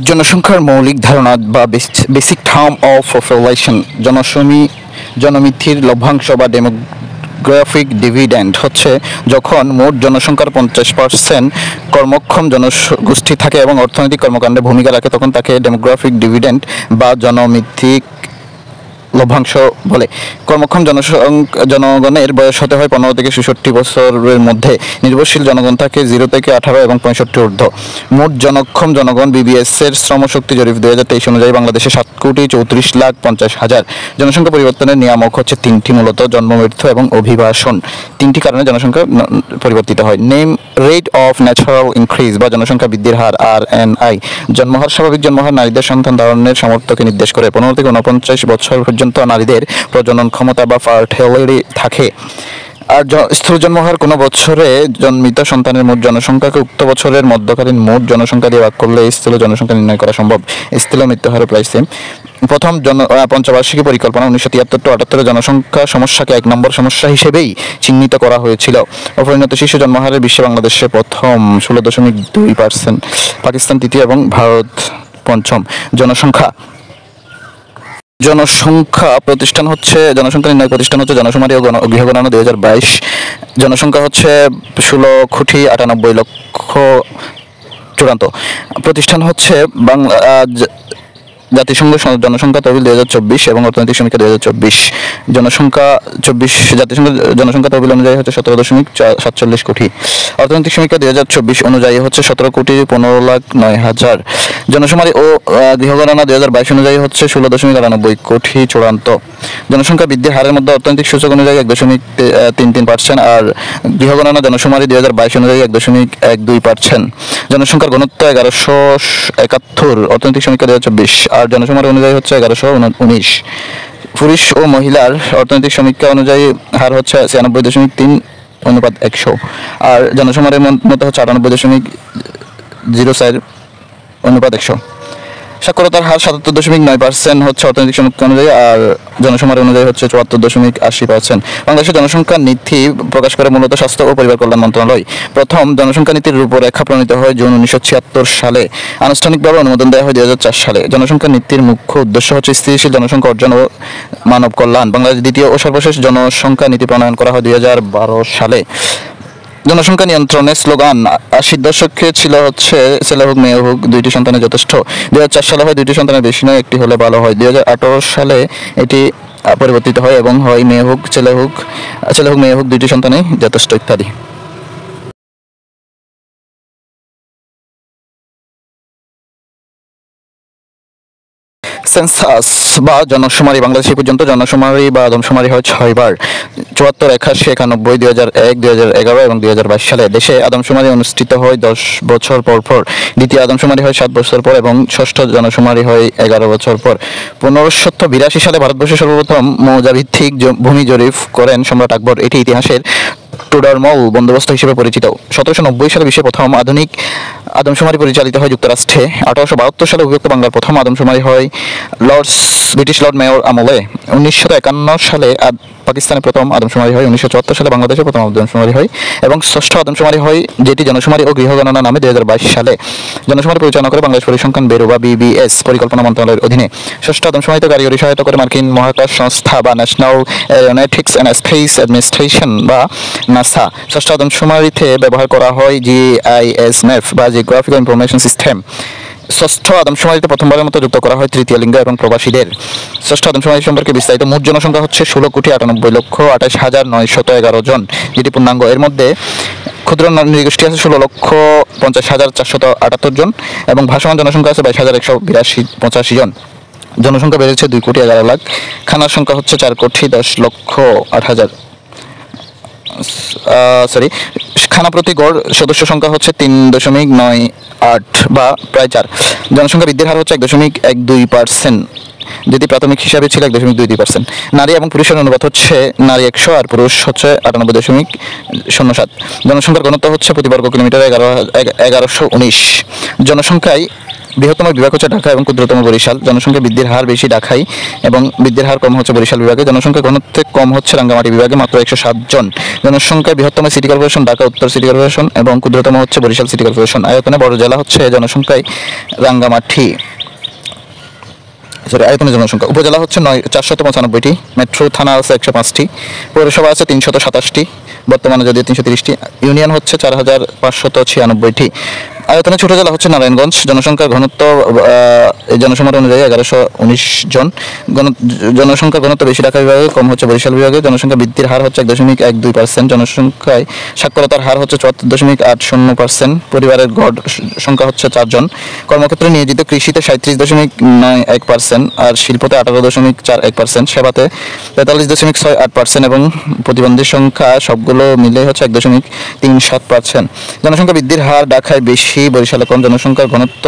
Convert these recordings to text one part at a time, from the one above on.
জনসংখ্যার মৌলিক ধারণা বা বেসিক টার্ম অফ পপুলেশন জনমিতির লভ্যাংশ বা ডেমোগ্রাফিক ডিভিডেন্ড হচ্ছে যখন মোট জনসংখ্যার 50% কর্মক্ষম জনগোষ্ঠী থাকে এবং অর্থনৈতিক কর্মকাণ্ডে ভূমিকা রাখে, তখন তাকে ডেমোগ্রাফিক ডিভিডেন্ড বা জনমিতিক লভ্যাংশ বলে। কর্মক্ষম জনগণের বয়স হতে হয় 15 থেকে 66 বছরের মধ্যে। নির্ভরশীল জনগণ থাকে 0 থেকে 18 এবং 65 ঊর্ধ্ব। মোট জনক্ষম জনগণ বিবিএস এর শ্রমশক্তি জরিপ 2023 অনুযায়ী বাংলাদেশে 7,34,50,000। জনসংখ্যা পরিবর্তনের নিয়ামক হচ্ছে তিনটি, মূলত জন্ম, মৃত্যু এবং অভিবাসন। তিনটি কারণে জনসংখ্যা পরিবর্তিত হয়। Name rate of natural increase বা জনসংখ্যা বৃদ্ধির হার RNI। জন্মহার স্বাভাবিক জন্মহার নারীদের সন্তান ধারণের সামর্থ্যকে নির্দেশ করে। 15 থেকে 49 বছর পর্যন্ত নারীদের প্রজনন ক্ষমতা বা ফার্টিলিটি থাকে। আর স্থূল জন্মহার কোনো বছরে জন্মিত সন্তানের মোট জনসংখ্যাকে উক্ত বছরের মধ্যকালীন মোট জনসংখ্যা দিয়ে ভাগ করলে স্থূল জনসংখ্যা নির্ণয় করা সম্ভব। স্থূল মৃত্যুহারও প্রায় সেম। প্রথম পঞ্চবার্ষিকী পরিকল্পনা 1973-78 জনসংখ্যা সমস্যাকে 1 নম্বর সমস্যা হিসেবেই চিহ্নিত করা হয়েছিল। অপরিণত শিশু জন্মহারের বিশ্বে বাংলাদেশে প্রথম 16.2%, পাকিস্তান তৃতীয় এবং ভারত পঞ্চম। জনসংখ্যা প্রতিষ্ঠান হচ্ছে জনসংখ্যা নির্ণয় প্রতিষ্ঠান হচ্ছে জনশুমারি ও গৃহগণনা 2022। জনসংখ্যা হচ্ছে 16,98,00,000 প্রতিষ্ঠান হচ্ছে জাতিসংঘ জনসংখ্যা তহবিল 2024 এবং অর্থনৈতিক সমীক্ষা 2024। জাতিসংঘ জনসংখ্যা তহবিল অনুযায়ী হচ্ছে 17.47 কোটি। অর্থনৈতিক সমীক্ষা 2024 অনুযায়ী হচ্ছে 17,15,09,000। জনশুমারি ও গৃহগণনা 2022 অনুযায়ী হচ্ছে 16.98 কোটি চূড়ান্ত। জনসংখ্যা বৃদ্ধির হারের মধ্যে অর্থনৈতিক সূচক অনুযায়ী 1.33% আর গৃহগণনা জনশুমারি 2022 অনুযায়ী 1.12%। জনসংখ্যার ঘনত্ব 1171, অর্থনৈতিক সমীক্ষা 2024 আর জনশুমারি অনুযায়ী হচ্ছে 1119। পুরুষ ও মহিলার অর্থনৈতিক সমীক্ষা অনুযায়ী হার হচ্ছে 96.3:100 আর জনশুমারির মধ্যে হচ্ছে 98.04:100। সাক্ষরতার হার 77.9% হচ্ছে অর্থনৈতিক সমীক্ষা অনুযায়ী আর জনশুমারি অনুযায়ী হচ্ছে 74.80%। বাংলাদেশের জনসংখ্যা নীতি প্রকাশ করে মূলত স্বাস্থ্য ও পরিবার কল্যাণ মন্ত্রণালয়। প্রথম জনসংখ্যা নীতির রূপরেখা প্রণীত হয় জুন 1976 সালে। আনুষ্ঠানিকভাবে অনুমোদন দেওয়া হয় 2004 সালে। জনসংখ্যা নীতির মুখ্য উদ্দেশ্য হচ্ছে স্থিতিশীল জনসংখ্যা অর্জন ও মানব কল্যাণ। বাংলাদেশ দ্বিতীয় ও সর্বশেষ জনসংখ্যা নীতি প্রণয়ন করা হয় 2012 সালে। জনসংখ্যা নিয়ন্ত্রণের স্লোগান 80 দশকে ছিল হচ্ছে ছেলে হোক মেয়ে হোক 2টি সন্তানের যথেষ্ট। 2004 সালে হয় 2টি সন্তানের বেশি নয়, একটি হলে ভালো হয়। 2018 সালে এটি পরিবর্তিত হয় এবং হয় মেয়ে হোক ছেলে হোক মেয়ে হোক 2টি সন্তানই যথেষ্ট ইত্যাদি। সেন্সাস বা জনশুমারি। বাংলাদেশে পর্যন্ত জনশুমারি বা আদমশুমারি হয় 6 বার: 74, 81, 91, 2001, 2011 এবং 2022 সালে। দেশে আদমশুমারি অনুষ্ঠিত হয় 10 বছর পর পর। দ্বিতীয় আদমশুমারি হয় 7 বছর পর এবং ষষ্ঠ জনশুমারি হয় 11 বছর পর। 1582 সালে ভারতবর্ষে সর্বপ্রথম মৌজাভিত্তিক ভূমি জরিপ করেন সম্রাট আকবর। এটি ইতিহাসের টোডারমল বন্দোবস্ত হিসেবে পরিচিত। 1790 সালে বিশ্বে প্রথম আধুনিক আদমশুমারি পরিচালিত হয় যুক্তরাষ্ট্রে। 1872 সালে অভিভুক্ত বাংলার প্রথম আদমশুমারি হয় ব্রিটিশ লর্ড মেয়র আমলে। 1951 সালে পাকিস্তানে প্রথম আদমশুমারি হয়। 1974 সালে বাংলাদেশে প্রথম আদমশুমারি হয় এবং ষষ্ঠ আদমশুমারি হয়, যেটি জনশুমারি ও গৃহগণনা নামে 2022 সালে। জনশুমারি পরিচালনা করে বাংলাদেশ পরিসংখ্যান ব্যুরো বা BBS পরিকল্পনা মন্ত্রণালয়ের অধীনে। ষষ্ঠ আদমশুমারিতে কারিগরি সহায়তা করে মার্কিন মহাকাশ সংস্থা বা national aeronautics and space administration বা নাসা। ষষ্ঠ আদমশুমারিতে ব্যবহার করা হয় GIS বা জিওগ্রাফিক্যাল ইনফরমেশন সিস্টেম। ষষ্ঠ আদমশুমারিতে প্রথমবারের মতো যুক্ত করা হয় তৃতীয় লিঙ্গ এবং প্রবাসীদের। ষষ্ঠ আদমশুমারি সম্পর্কে বিস্তারিত: মোট জনসংখ্যা হচ্ছে 16,98,28,911 জন, যেটি পূর্ণাঙ্গ। এর মধ্যে ক্ষুদ্র নৃগোষ্ঠী আছে 16,50,478 জন এবং ভাসমান জনসংখ্যা আছে 22,185 জন। জনসংখ্যা বেড়েছে 2,11,00,000। খানার সংখ্যা হচ্ছে 4,10,08,000। খানা প্রতি গড় সদস্য সংখ্যা হচ্ছে 3.98 বা প্রায় 4। জনসংখ্যা বৃদ্ধির হার হচ্ছে 1.12%, যেটি প্রাথমিক হিসাবে ছিল 1.22%। নারী এবং পুরুষের অনুপাত হচ্ছে নারী 100 আর পুরুষ হচ্ছে 98.07। জনসংখ্যার ঘনত্ব হচ্ছে প্রতি বর্গ কিলোমিটারে 1119। জনসংখ্যায় বৃহত্তম বিভাগ হচ্ছে ঢাকা এবং ক্ষুদ্রতম বরিশাল। জনসংখ্যা বৃদ্ধির হার বেশি ঢাকায় এবং বৃদ্ধির হার কম হচ্ছে বরিশাল বিভাগে। জনসংখ্যা ঘনত্বে কম হচ্ছে রাঙ্গামাটি বিভাগে, মাত্র 107 জন। জনসংখ্যা বৃহত্তম সিটি কর্পোরেশন ঢাকা উত্তর সিটি কর্পোরেশন এবং ক্ষুদ্রতম হচ্ছে বরিশাল সিটি কর্পোরেশন। আয়তনে বড় জেলা হচ্ছে জনসংখ্যায় রাঙ্গামাটি, আয়তনের জনসংখ্যা। উপজেলা হচ্ছে 495টি, মেট্রো থানা আছে 105টি, পৌরসভা আছে 327টি, বর্তমানে যদিও 330টি, ইউনিয়ন হচ্ছে 4596টি। আয়তনে ছোট জেলা হচ্ছে নারায়ণগঞ্জ। জনসংখ্যার ঘনত্ব জনসংখ্যা অনুযায়ী 1119 জন। জনসংখ্যার ঘনত্ব বেশি ঢাকা বিভাগে, কম হচ্ছে বরিশাল বিভাগে। জনসংখ্যা বৃদ্ধির হার হচ্ছে 1.12%। জনসংখ্যায় সাক্ষরতার হার হচ্ছে 74.80%। পরিবারের গড় সংখ্যা হচ্ছে 4 জন। কর্মক্ষেত্রে নিয়োজিত কৃষিতে 37.91% আর শিল্পতে 18.41%, সেবাতে 43.68% এবং প্রতিবন্ধীর সংখ্যা সবগুলো মিলে হচ্ছে 1.37%। জনসংখ্যা বৃদ্ধির হার ঢাকায় বেশি, বরিশালে কম। জনসংখ্যার ঘনত্ব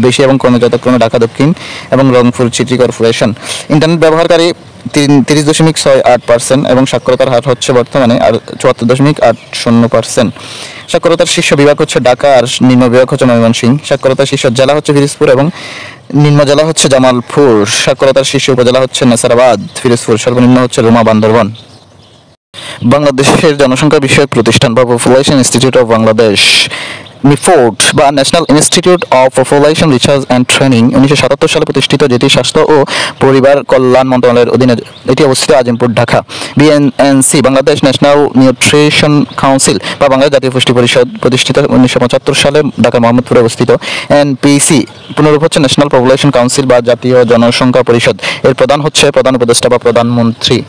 বেশি এবং কমে যথাক্রমে ঢাকা দক্ষিণ এবং রংপুর সিটি কর্পোরেশন। ইন্টারনেট ব্যবহারকারী 30.68% এবং সাক্ষরতার হার হচ্ছে বর্তমানে 74.80%। সাক্ষরতার শীর্ষ বিভাগ হচ্ছে ঢাকা আর নিম্ন বিভাগ হচ্ছে ময়মনসিংহ। সাক্ষরতার শীর্ষ জেলা হচ্ছে পিরোজপুর এবং নিম্ন জেলা হচ্ছে জামালপুর। সাক্ষরতার শীর্ষ উপজেলা হচ্ছে নেসারাবাদ, পিরোজপুর। সর্বনিম্ন হচ্ছে রুমা, বান্দরবান। বাংলাদেশের জনসংখ্যা বিষয়ক প্রতিষ্ঠান বা পপুলেশন ইনস্টিটিউট অফ বাংলাদেশ, নিফোর্ট বা national institute of population research and training 1977 সালে প্রতিষ্ঠিত, যেটি স্বাস্থ্য ও পরিবার কল্যাণ মন্ত্রণালয়ের অধীনে। এটি অবস্থিত Azimpur, Dhaka. BNNC Bangladesh National Nutrition Council বা বাংলাদেশ জাতীয় পুষ্টি পরিষদ প্রতিষ্ঠিত 1975 সালে, ঢাকার মোহাম্মদপুরে অবস্থিত। এনপিসি পুনরূপ হচ্ছে ন্যাশনাল পপুলেশন কাউন্সিল বা জাতীয় জনসংখ্যা পরিষদ। এর প্রধান হচ্ছে প্রধান উপদেষ্টা বা প্রধানমন্ত্রী।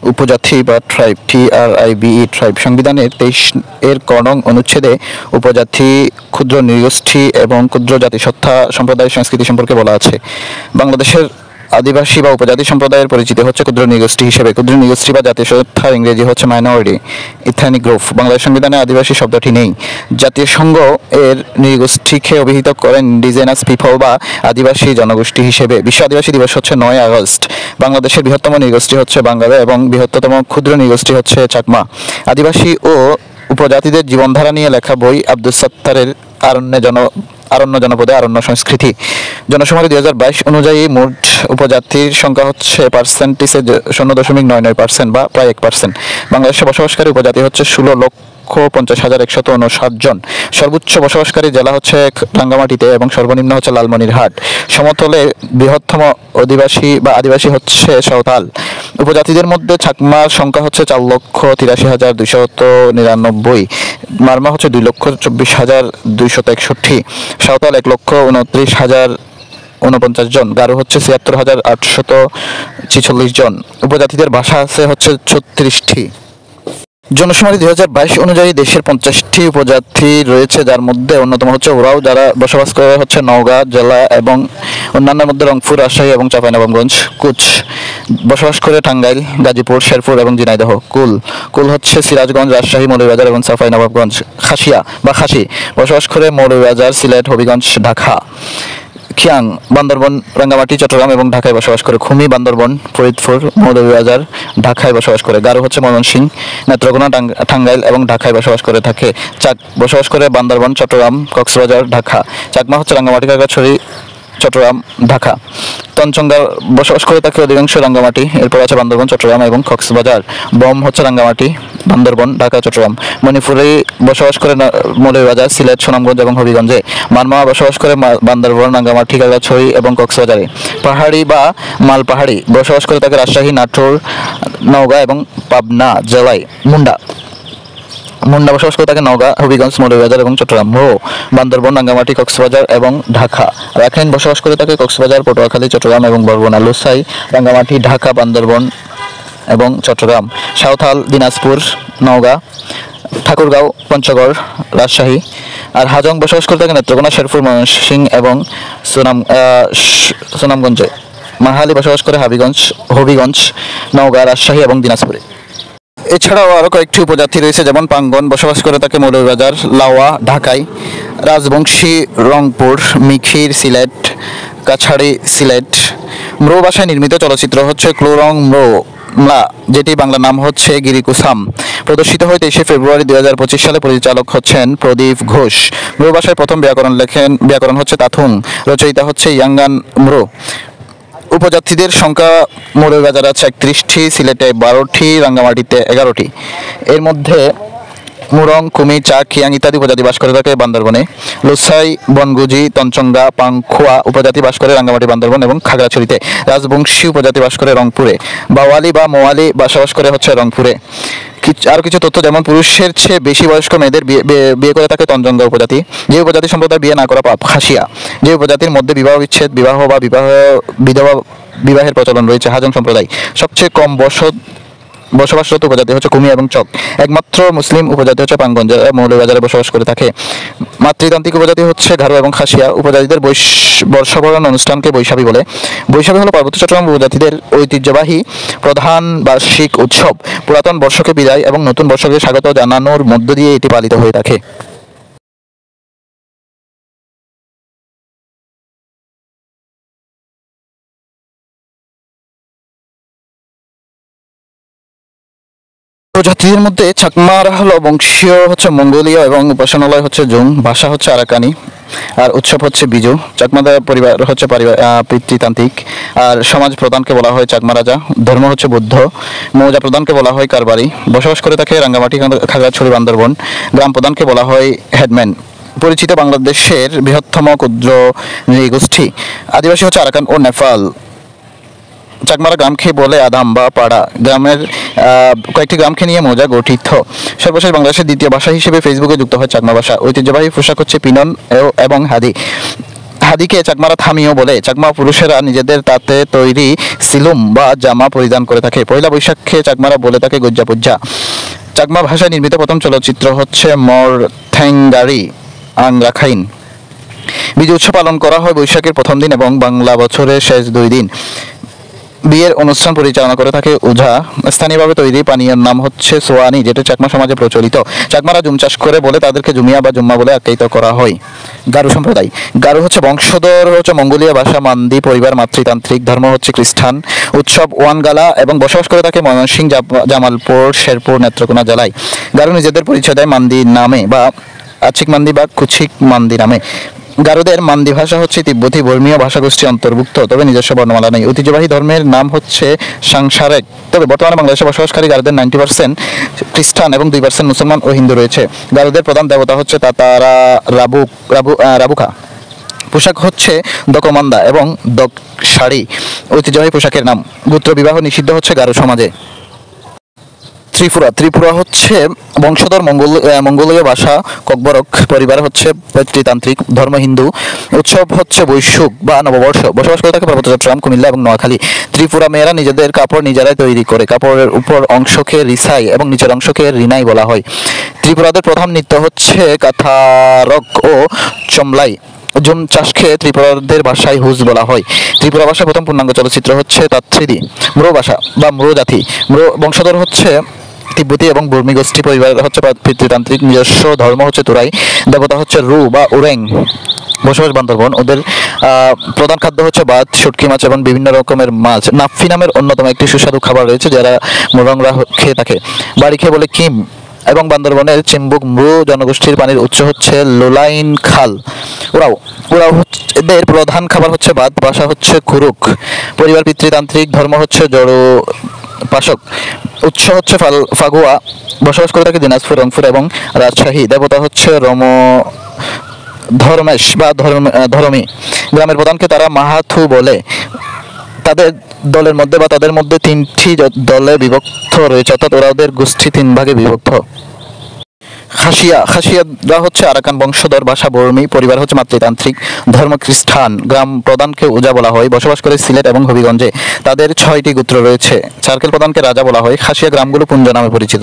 উপজাতি বা ট্রাইব, TRIBE ট্রাইব। সংবিধানের 23 ক নং অনুচ্ছেদে উপজাতি, ক্ষুদ্র নৃগোষ্ঠী এবং ক্ষুদ্র জাতিসত্তা সম্প্রদায়ের সংস্কৃতি সম্পর্কে বলা আছে। বাংলাদেশের আদিবাসী বা উপজাতি সম্প্রদায়ের পরিচিতি হচ্ছে ক্ষুদ্র নৃগোষ্ঠী হিসেবে। ক্ষুদ্র নৃগোষ্ঠী বা জাতিসত্তার ইংরেজি হচ্ছে মাইনরিটি, ইথনিক গ্রুপ। বাংলাদেশ সংবিধানে আদিবাসী শব্দটি নেই। জাতিসংঘ এর নৃগোষ্ঠীকে অভিহিত করেন ইন্ডিজেনাস পিপল বা আদিবাসী জনগোষ্ঠী হিসেবে। বিশ্ব আদিবাসী দিবস হচ্ছে 9 আগস্ট। বাংলাদেশের বৃহত্তম নৃগোষ্ঠী হচ্ছে বাঙালি এবং বৃহত্তম ক্ষুদ্র নৃগোষ্ঠী হচ্ছে চাকমা। আদিবাসী ও উপজাতিদের জীবনধারা নিয়ে লেখা বই আব্দুস সাত্তারের আরণ্য জনপদে আরণ্য সংস্কৃতি। জনশুমারি 2022 অনুযায়ী মোট উপজাতির সংখ্যা হচ্ছে পার্সেন্টেজে 0.99% বা প্রায় 1%। বাংলাদেশে বসবাসকারী উপজাতি হচ্ছে 16,50,159 জন। সর্বোচ্চ বসবাসকারী জেলা হচ্ছে রাঙ্গামাটিতে এবং সর্বনিম্ন হচ্ছে লালমনিরহাট। সমতলে বৃহত্তম আদিবাসী হচ্ছে সাঁওতাল। উপজাতিদের মধ্যে চাকমার সংখ্যা হচ্ছে 4,83,299, মারমা হচ্ছে 2,24,261, সাঁওতাল 1,29,049 জন, গারো হচ্ছে 76,846 জন। উপজাতিদের ভাষা আছে হচ্ছে 36টি। জনশুমারি 2022 অনুযায়ী দেশের 50টি উপজাতি রয়েছে, যার মধ্যে অন্যতম হচ্ছে ওরাও, যারা বসবাস করে হচ্ছে নওগাঁ জেলা এবং অন্যান্যের মধ্যে রংপুর, রাজশাহী এবং চাঁপাইনবাবগঞ্জ। কুচ বসবাস করে টাঙ্গাইল, গাজীপুর, শেরপুর এবং ঝিনাইদহ। কুল হচ্ছে সিরাজগঞ্জ, রাজশাহী, মৌলভীবাজার এবং চাঁপাইনবাবগঞ্জ। খাসিয়া বা খাসি বসবাস করে মৌলভীবাজার, সিলেট, হবিগঞ্জ, ঢাকা। খিয়াং বান্দরবন, রাঙ্গামাটি, চট্টগ্রাম এবং ঢাকায় বসবাস করে। খুমি বান্দরবন, ফরিদপুর, মৌলভীবাজার, ঢাকায় বসবাস করে। গারো হচ্ছে ময়মনসিংহ, নেত্রকোনা, টাঙ্গাইল এবং ঢাকায় বসবাস করে থাকে। চাক বসবাস করে বান্দরবন, চট্টগ্রাম, কক্সবাজার, ঢাকা। চাকমা হচ্ছে রাঙ্গামাটি, খাগড়াছড়ি, চট্টগ্রাম, ঢাকা। তঞ্চঙ্গার বসবাস করে থাকে অধিকাংশ রাঙ্গামাটি, এরপর আছে বান্দরবন, চট্টগ্রাম এবং কক্সবাজার। বম হচ্ছে রাঙ্গামাটি, বান্দরবন, ঢাকা, চট্টগ্রাম। মণিপুরে বসবাস করে মৌলভীবাজার, সিলেট, সুনামগঞ্জ এবং হবিগঞ্জে। মারমা বসবাস করে বান্দরবন, রাঙ্গামাটি, খাগড়াছড়ি এবং কক্সবাজারে। পাহাড়ি বা মালপাহাড়ি বসবাস করে থাকে রাজশাহী, নাটোর, নওগাঁ এবং পাবনা জেলায়। মুন্ডা বসবাস করে থাকে নওগাঁ, হবিগঞ্জ, মৌলভীবাজার এবং চট্টগ্রাম। বান্দরবন, রাঙ্গামাটি, কক্সবাজার এবং ঢাকা। রাখাইন বসবাস করে থাকে কক্সবাজার, পটুয়াখালী, চট্টগ্রাম এবং বরগুনা। লুসাই, রাঙ্গামাটি, ঢাকা, বান্দরবন এবং চট্টগ্রাম। সাঁওতাল, দিনাজপুর, নওগাঁ, ঠাকুরগাঁও, পঞ্চগড়, রাজশাহী। আর হাজং বসবাস করে থাকে নেত্রকোনা, শেরপুর, ময়মনসিংহ এবং সুনামগঞ্জে। মাহালি বসবাস করে হবিগঞ্জ, নওগাঁ, রাজশাহী এবং দিনাজপুরে। এছাড়াও আরও কয়েকটি উপজাতি রয়েছে, যেমন পাঙ্গন বসবাস করে থাকে মৌলভীবাজার, লাওয়া, ঢাকায়। রাজবংশী, রংপুর, মিখির, সিলেট, কাছাড়ি, সিলেট। ম্রো ভাষায় নির্মিত চলচ্চিত্র হচ্ছে ক্লোরং ম্রো, মামলা, যেটি বাংলা নাম হচ্ছে গিরিকুসাম, প্রদর্শিত হয় 23 ফেব্রুয়ারি 2025 সালে। পরিচালক হচ্ছেন প্রদীপ ঘোষ। মৃ ভাষায় প্রথম ব্যাকরণ হচ্ছে তাথুং, রচয়িতা হচ্ছে ইয়াঙ্গান মৃ। উপজাতিদের সংখ্যা মৌলভীবাজারে আছে 31টি, সিলেটে 12টি, রাঙ্গামাটিতে 11টি। এর মধ্যে মুরং, কুমি, চা, খিয়াং ইত্যাদি উপজাতি বাস করে থাকে বান্দরবনে। লুসাই, বনগুজি, তঞ্চঙ্গা, পাংখুয়া উপজাতি বাস করে রাঙ্গামাটি, বান্দরবন এবং খাগড়াছড়িতে। রাজবংশী উপজাতি বাস করে রংপুরে। বাওয়ালি বা মোয়ালি বসবাস করে হচ্ছে রংপুরে। আরও কিছু তথ্য, যেমন পুরুষের চেয়ে বেশি বয়স্ক মেয়েদের বিয়ে করে থাকে তঞ্চঙ্গা উপজাতি। যে উপজাতি সম্প্রদায় বিয়ে না করা পাপ, খাসিয়া। যে উপজাতির মধ্যে বিবাহ বিচ্ছেদ, বিবাহ বা বিধবা বিবাহের প্রচলন রয়েছে, হাজং সম্প্রদায়। সবচেয়ে কম বসবাসরত উপজাতি হচ্ছে কুমি এবং চক। একমাত্র মুসলিম উপজাতি হচ্ছে পাঙ্গন, যারা মৌলভীবাজারে বসবাস করে থাকে। মাতৃতান্ত্রিক উপজাতি হচ্ছে গারো এবং খাসিয়া। উপজাতিদের বর্ষবরণ অনুষ্ঠানকে বৈশাখী বলে। বৈশাখী হলো পার্বত্য চট্টগ্রাম উপজাতিদের ঐতিহ্যবাহী প্রধান বার্ষিক উৎসব। পুরাতন বর্ষকে বিদায় এবং নতুন বর্ষকে স্বাগত জানানোর মধ্য দিয়ে এটি পালিত হয়ে থাকে। প্রজাতির মধ্যে চাকমারা হলো বংশীয় হচ্ছে মঙ্গোলীয় এবং উপাসনালয় হচ্ছে জুং। ভাষা হচ্ছে আরাকানি আর উৎসব হচ্ছে বিজু। চাকমাদের পরিবার হচ্ছে পিতৃতান্ত্রিক। আর সমাজ প্রধানকে বলা হয় চাকমা রাজা। ধর্ম হচ্ছে বুদ্ধ। মৌজা প্রধানকে বলা হয় কারবারি। বসবাস করে থাকে রাঙ্গামাটি, খাগড়াছড়ি, বান্দরবন। গ্রাম প্রধানকে বলা হয় হেডম্যান। পরিচিত বাংলাদেশের বৃহত্তম ক্ষুদ্র নৃগোষ্ঠী। আদিবাসী হচ্ছে আরাকান ও নেপাল। চাকমারা গ্রামকে বলে আদাম বা পাড়া। গ্রামের কয়েকটি গ্রামকে নিয়ে মৌজা গঠিত। সর্বশেষ বাংলাদেশের দ্বিতীয় ভাষা হিসেবে ফেসবুকে যুক্ত হয় চাকমা ভাষা। ঐতিহ্যবাহী পোশাক হচ্ছে পিনন এবং হাদি। হাদিকে চাকমারা থামিও বলে। চাকমা পুরুষেরা নিজেদের তাতে তৈরি সিলুম বা জামা পরিধান করে থাকে। পয়লা বৈশাখকে চাকমারা বলে থাকে গজ্জা পুজ্জা। চাকমা ভাষায় নির্মিত প্রথম চলচ্চিত্র হচ্ছে মরথেঙ্গারি আংরাখাইন। বিজু উৎসব পালন করা হয় বৈশাখের প্রথম দিন এবং বাংলা বছরের শেষ 2 দিন। বিয়ের অনুষ্ঠান পরিচালনা করে থাকে ওঝা। স্থানীয়ভাবে তৈরি পানীয়ের নাম হচ্ছে সোয়ানি, যেটা চাকমা সমাজে প্রচলিত। চাকমারা জুম চাষ করে বলে তাদেরকে জুমিয়া বা জুম্মা বলে আখ্যায়িত করা হয়। গারো সম্প্রদায়। গারো হচ্ছে বংশধর হচ্ছে মঙ্গোলীয় ভাষা, মান্দি পরিবার, মাতৃতান্ত্রিক। ধর্ম হচ্ছে খ্রিস্টান। উৎসব ওয়ানগালা এবং বসবাস করে থাকে ময়মনসিংহ, জামালপুর, শেরপুর, নেত্রকোনা জেলায়। গারো নিজেদের পরিচয় দেয় মান্দি নামে বা আচিক মান্দি বা কুচিক মান্দি নামে। গারোদের মান্দি ভাষা হচ্ছে তিব্বতী ধর্মীয় ভাষাগোষ্ঠী অন্তর্ভুক্ত, তবে নিজস্ব বর্ণমালা নেই। ঐতিহ্যবাহী ধর্মের নাম হচ্ছে সাংসারেক। তবে বর্তমানে বাংলাদেশে বসবাসকারী গারোদের 90% খ্রিস্টান এবং 2% মুসলমান ও হিন্দু রয়েছে। গারোদের প্রধান দেবতা হচ্ছে তাতারা রাবুকা। পোশাক হচ্ছে দকমান্দা এবং দক শাড়ি ঐতিহ্যবাহী পোশাকের নাম। গোত্র বিবাহ নিষিদ্ধ হচ্ছে গারো সমাজে। ত্রিপুরা হচ্ছে বংশধর মঙ্গোলীয় ভাষা, ককবরক পরিবার হচ্ছে পিতৃতান্ত্রিক। ধর্ম হিন্দু। উৎসব হচ্ছে বৈশুখ বা নববর্ষ। বসবাস করে থাকে পার্বত্য চট্টগ্রাম, কুমিল্লা এবং নোয়াখালী। ত্রিপুরা মেয়েরা নিজেদের কাপড় নিজেরাই তৈরি করে। কাপড়ের উপর অংশকে রিসাই এবং নিচের অংশকে রিনাই বলা হয়। ত্রিপুরাদের প্রধান নৃত্য হচ্ছে কাথারক ও চমলাই। জুম চাষকে ত্রিপুরাদের ভাষায় হুজ বলা হয়। ত্রিপুরা ভাষার প্রথম পূর্ণাঙ্গ চলচ্চিত্র হচ্ছে তাত্রিদি। মৃ ভাষা বা মৃ জাতি। বংশধর হচ্ছে তিব্বতী এবং বর্মী গোষ্ঠী। পরিবার হচ্ছে পিতৃতান্ত্রিক। নিজস্ব ধর্ম হচ্ছে তুরাই। দেবতা হচ্ছে রু বা উরেং। বসবাস বান্দরবন। ওদের প্রধান খাদ্য হচ্ছে ভাত, শুটকি মাছ এবং বিভিন্ন রকমের মাছ। নাফি নামের অন্যতম একটি সুস্বাদু খাবার রয়েছে, যারা মোরংরা খেয়ে থাকে। বাড়ি খেয়ে বলে কিম। এবং বান্দরবনের চিম্বুক মৃ জনগোষ্ঠীর পানির উৎস হচ্ছে লোলাইন খাল। ওরাও এদের প্রধান খাবার হচ্ছে ভাত। ভাষা হচ্ছে খুরুক। পরিবার পিতৃতান্ত্রিক। ধর্ম হচ্ছে জড়ো পাশক। উৎস হচ্ছে ফাগুয়া। বসবাস করে থাকে দিনাজপুর, রংপুর এবং রাজশাহী। দেবতা হচ্ছে ধর্মেশ বা ধর্মী। গ্রামের প্রধানকে তারা মাহাথু বলে। তাদের দলের মধ্যে বা তাদের মধ্যে 3টি দলে বিভক্ত রয়েছে, অর্থাৎ ওদের গোষ্ঠী 3 ভাগে বিভক্ত। খাসিয়ারা হচ্ছে আরাকান বংশধর। ভাষা বর্মী। পরিবার হচ্ছে মাতৃতান্ত্রিক। ধর্ম খ্রিস্টান। গ্রাম প্রধানকে ওঝা বলা হয়। বসবাস করে সিলেট এবং হবিগঞ্জে। তাদের 6টি গোত্র রয়েছে। সার্কেল প্রধানকে রাজা বলা হয়। খাসিয়া গ্রামগুলো পুঞ্জ নামে পরিচিত।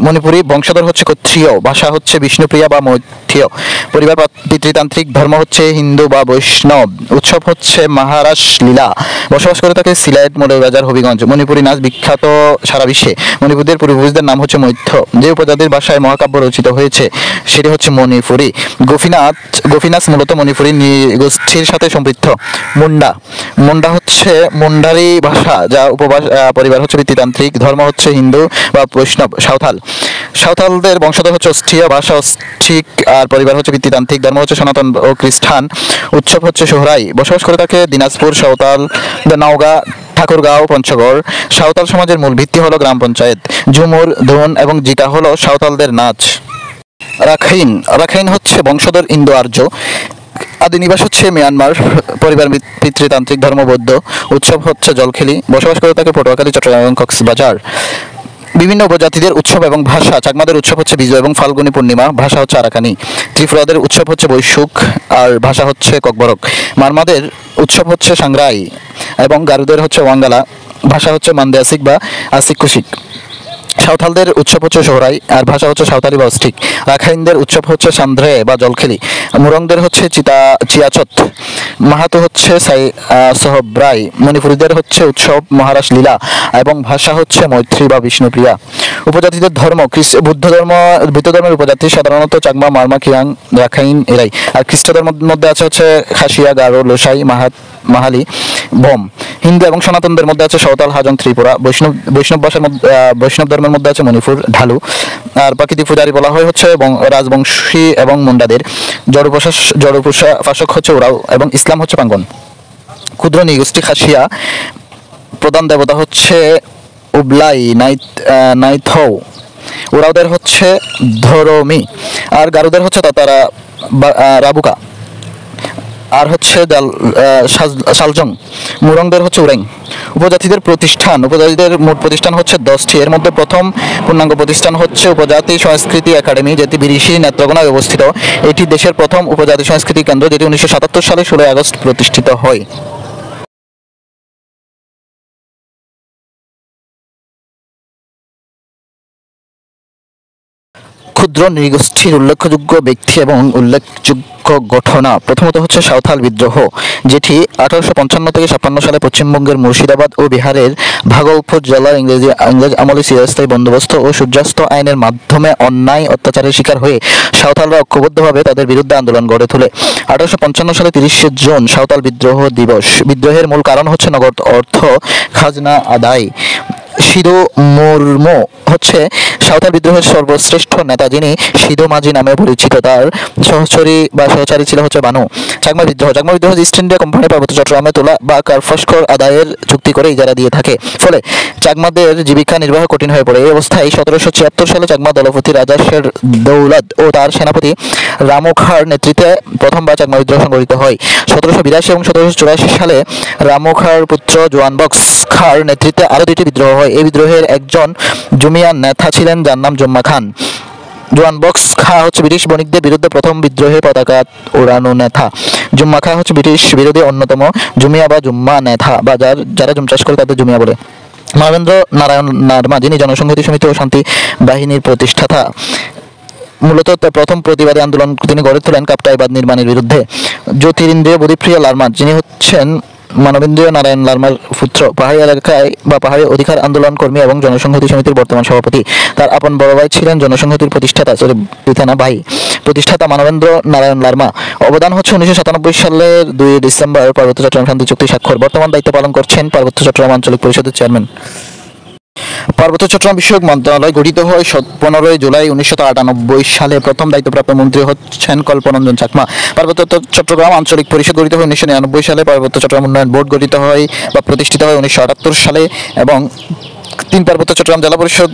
মণিপুরি বংশধর হচ্ছে ক্ষত্রিয়। ভাষা হচ্ছে বিষ্ণুপ্রিয়া বা মৈথিয়। পরিবার পিতৃতান্ত্রিক। ধর্ম হচ্ছে হিন্দু বা বৈষ্ণব। উৎসব হচ্ছে মহারাস লীলা। বসবাস করে থাকে সিলেট, মৌলভীবাজার, হবিগঞ্জ। মণিপুরি নাচ বিখ্যাত সারা বিশ্বে। মণিপুরদের পূর্বপুরুষদের নাম হচ্ছে মৈথ্য। যে উপজাতির ভাষায় মহাকাব্য রচিত হয়েছে সেটি হচ্ছে মণিপুরী। গোপীনাথ মূলত মণিপুরী নৃগোষ্ঠীর সাথে সম্পৃক্ত। মুন্ডা হচ্ছে মুন্ডারি ভাষা, যা পরিবার হচ্ছে পিতৃতান্ত্রিক, ধর্ম হচ্ছে হিন্দু বা বৈষ্ণব। সাঁওতালদের বংশধর হচ্ছে অস্ট্রিয়া, ভাষা অস্ট্রিক, আর পরিবার হচ্ছে পিতৃতান্ত্রিক, ধর্ম হচ্ছে সনাতন ও খ্রিস্টান। উৎসব হচ্ছে সোহরাই। বসবাস করে থাকে দিনাজপুর, সাঁওতাল, নওগাঁ, ঠাকুরগাঁও, পঞ্চগড়। সাঁওতাল সমাজের মূল ভিত্তি হলো গ্রাম পঞ্চায়েত। ঝুমুর, ধুন এবং জিটা হলো সাঁওতালদের নাচ। রাখাইন হচ্ছে বংশধর ইন্দো আর্য, আদি নিবাস হচ্ছে মিয়ানমার, পরিবার পিতৃতান্ত্রিক, ধর্ম বৌদ্ধ। উৎসব হচ্ছে জলখেলি। বসবাস করে থাকে পটুয়াখালী, চট্টগ্রাম এবং কক্সবাজার। বিভিন্ন উপজাতিদের উৎসব এবং ভাষা। চাকমাদের উৎসব হচ্ছে বিজয় এবং ফাল্গুনী পূর্ণিমা, ভাষা হচ্ছে আরাকানি। ত্রিপুরাদের উৎসব হচ্ছে বৈশুখ আর ভাষা হচ্ছে ককবরক। মারমাদের উৎসব হচ্ছে সাংগ্রাই এবং গারুদের হচ্ছে ওয়াঙ্গালা, ভাষা হচ্ছে মান্দেয়াসিক বা আসিক কুশিক। সাঁওতালদের উৎসব হচ্ছে সোহরাই আর ভাষা হচ্ছে সাঁওতালি বা অস্ট্রিক। রাখাইনদের উৎসব হচ্ছে সান্ধ্রে বা জলখেলি। মুরংদের হচ্ছে চিয়াচত। মাহাতো হচ্ছে সহব্রাই। মণিপুরীদের হচ্ছে উৎসব মহারাস লীলা এবং ভাষা হচ্ছে মৈত্রী বা বিষ্ণুপ্রিয়া। উপজাতিদের ধর্ম বুদ্ধ ধর্মের উপজাতি সাধারণত চাকমা, মারমা, খিয়াং, রাখাইন এরাই। আর খ্রিস্ট ধর্মের মধ্যে আছে হচ্ছে খাসিয়া, গারো, লোসাই, মাহালি, ভোম। হিন্দু এবং সনাতনদের মধ্যে আছে সাঁওতাল, হাজং, ত্রিপুরা। বৈষ্ণব ধর্মের মধ্যে আছে মণিপুর, ঢালু। আর প্রাকৃতিক পূজারী বলা হয় হচ্ছে রাজবংশী এবং মুন্ডাদের। জড়োপাসক হচ্ছে ওরাও এবং ইসলাম হচ্ছে পাঙ্গন। ক্ষুদ্র নৃগোষ্ঠী খাসিয়া, প্রধান দেবতা হচ্ছে উবলাই নাইথৌ। ওরাওদের হচ্ছে ধরমি। আর গারুদের হচ্ছে তাতারা রাবুকা আর হচ্ছে শালজং। মুরংদের হচ্ছে উরেং। উপজাতিদের মোট প্রতিষ্ঠান হচ্ছে 10টি। এর মধ্যে প্রথম পূর্ণাঙ্গ প্রতিষ্ঠান হচ্ছে উপজাতি সংস্কৃতি একাডেমি, যেটি বিরিশি নেত্রকোনায় অবস্থিত। এটি দেশের প্রথম উপজাতি সংস্কৃতি কেন্দ্র, যেটি 1977 সালে 16 আগস্ট প্রতিষ্ঠিত হয়। ক্ষুদ্র নৃগোষ্ঠীর উল্লেখযোগ্য ব্যক্তি এবং উল্লেখযোগ্য ঘটনা। প্রথমত হচ্ছে সাঁওতাল বিদ্রোহ, যেটি 1855 থেকে 56 সালে পশ্চিমবঙ্গের মুর্শিদাবাদ ও বিহারের ভাগলপুর জেলার ইংরেজ আমলে চিরস্থায়ী বন্দোবস্ত ও সূর্যাস্ত আইনের মাধ্যমে অন্যায় অত্যাচারের শিকার হয়ে সাঁওতালরা ঐক্যবদ্ধভাবে তাদের বিরুদ্ধে আন্দোলন গড়ে তোলে। 1855 সালে 30 জুন সাঁওতাল বিদ্রোহ দিবস। বিদ্রোহের মূল কারণ হচ্ছে নগদ অর্থ খাজনা আদায়। সিধু মুর্মু হচ্ছে সাঁওতাল বিদ্রোহের সর্বশ্রেষ্ঠ নেতা, যিনি সিধু মাঝি নামে পরিচিত। তার সহচারী ছিল হচ্ছে বানু। চাকমা বিদ্রোহ ইস্ট ইন্ডিয়া কোম্পানি পার্বত্য চট্টগ্রামে তোলা বা কারফাসকর আদায়ের চুক্তি করে ইজারা দিয়ে থাকে, ফলে চাকমাদের জীবিকা নির্বাহ কঠিন হয়ে পড়ে। এই অবস্থায় 1776 সালে চাকমা দলপতি রাজা শের দৌলত ও তার সেনাপতি রামু খাঁর নেতৃত্বে প্রথমবার চাকমা বিদ্রোহ সংঘটিত হয়। 1782 এবং 1784 সালে রামু খাঁর পুত্র জোয়ানবক্স খাঁর নেতৃত্বে আরও 2টি বিদ্রোহ হয়। এই বিদ্রোহের একজন জুমিয়া নেতা ছিলেন, যার নাম জুম্মা খান। জোয়ানবক্স খাঁ হচ্ছে ব্রিটিশ বণিকদের বিরুদ্ধে প্রথম বিদ্রোহে পতাকা ওড়ানো নেতা। জুম্মা খাঁ হচ্ছে ব্রিটিশ বিরোধী অন্যতম জুমিয়া বা জুম্মা নেতা, বা যারা জুম চাষ করে তাদের জুমিয়া বলে। মানবেন্দ্র নারায়ণ লারমা, যিনি জনসংহতি সমিতি ও শান্তি বাহিনীর প্রতিষ্ঠাতা, মূলত প্রথম প্রতিবাদী আন্দোলন তিনি গড়ে তোলেন কাপ্তাই বাঁধ নির্মাণের বিরুদ্ধে। জ্যোতিরিন্দ্রিয় বোধিপ্রিয় লারমা, যিনি হচ্ছেন মানবেন্দ্র নারায়ণ লারমার পুত্র, পাহাড়ি এলাকায় বা পাহাড়ি অধিকার আন্দোলন কর্মী এবং জনসংহতি সমিতির বর্তমান সভাপতি। তার আপন বড় ভাই ছিলেন জনসংহতির প্রতিষ্ঠাতা মানবেন্দ্র নারায়ণ লারমা। অবদান হচ্ছে 1997 সালের 2 ডিসেম্বর পার্বত্য চট্টগ্রাম শান্তি চুক্তি স্বাক্ষর। বর্তমান দায়িত্ব পালন করছেন পার্বত্য চট্টগ্রাম আঞ্চলিক পরিষদের চেয়ারম্যান। পার্বত্য চট্টগ্রাম বিষয়ক মন্ত্রণালয় গঠিত হয় 15 জুলাই 1998 সালে। প্রথম দায়িত্বপ্রাপ্ত মন্ত্রী হচ্ছেন কল্পনঞ্জন চাকমা। পার্বত্য চট্টগ্রাম আঞ্চলিক পরিষদ গঠিত হয় 1999 সালে। পার্বত্য চট্টগ্রাম উন্নয়ন বোর্ড গঠিত হয় বা প্রতিষ্ঠিত হয় 1978 সালে এবং পার্বত্য চট্টগ্রাম জেলা পরিষদ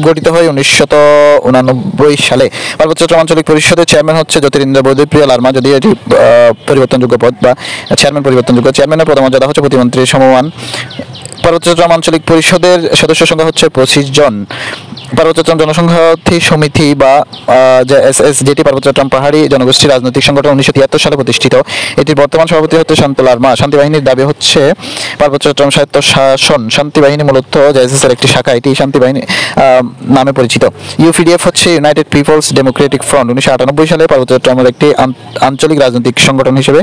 গঠিত হয় 1989 সালে। পার্বত্য চট্টগ্রাম আঞ্চলিক পরিষদের চেয়ারম্যান হচ্ছে জ্যোতিরিন্দ্র বোধিপ্রিয় লারমা, যদিও এটি পরিবর্তনযোগ্য পদ বা চেয়ারম্যান পরিবর্তনযোগ্য। চেয়ারম্যানের পদমর্যাদা হচ্ছে প্রতিমন্ত্রীর সমমান। পার্বত্য চট্টগ্রাম আঞ্চলিক পরিষদের সদস্য সংখ্যা হচ্ছে 25 জন। পার্বত্য চট্টগ্রাম জনসংহতি সমিতি বা যেটি পার্বত্য চট্টগ্রাম পাহাড়ি জনগোষ্ঠী রাজনৈতিক সংগঠন 1973 সালে প্রতিষ্ঠিত। এটির বর্তমান সভাপতি হচ্ছে শান্ত লারমা। শান্তি বাহিনীর দাবি হচ্ছে পার্বত্য চট্টগ্রাম স্বায়ত্ত শাসন। শান্তি বাহিনী মূলত জেএসএস এর একটি শাখা, এটি শান্তি বাহিনী নামে পরিচিত। ইউপিডিএফ হচ্ছে ইউনাইটেড পিপলস ডেমোক্রেটিক ফ্রন্ট। 1998 সালে পার্বত্য চট্টগ্রামের একটি আঞ্চলিক রাজনৈতিক সংগঠন হিসেবে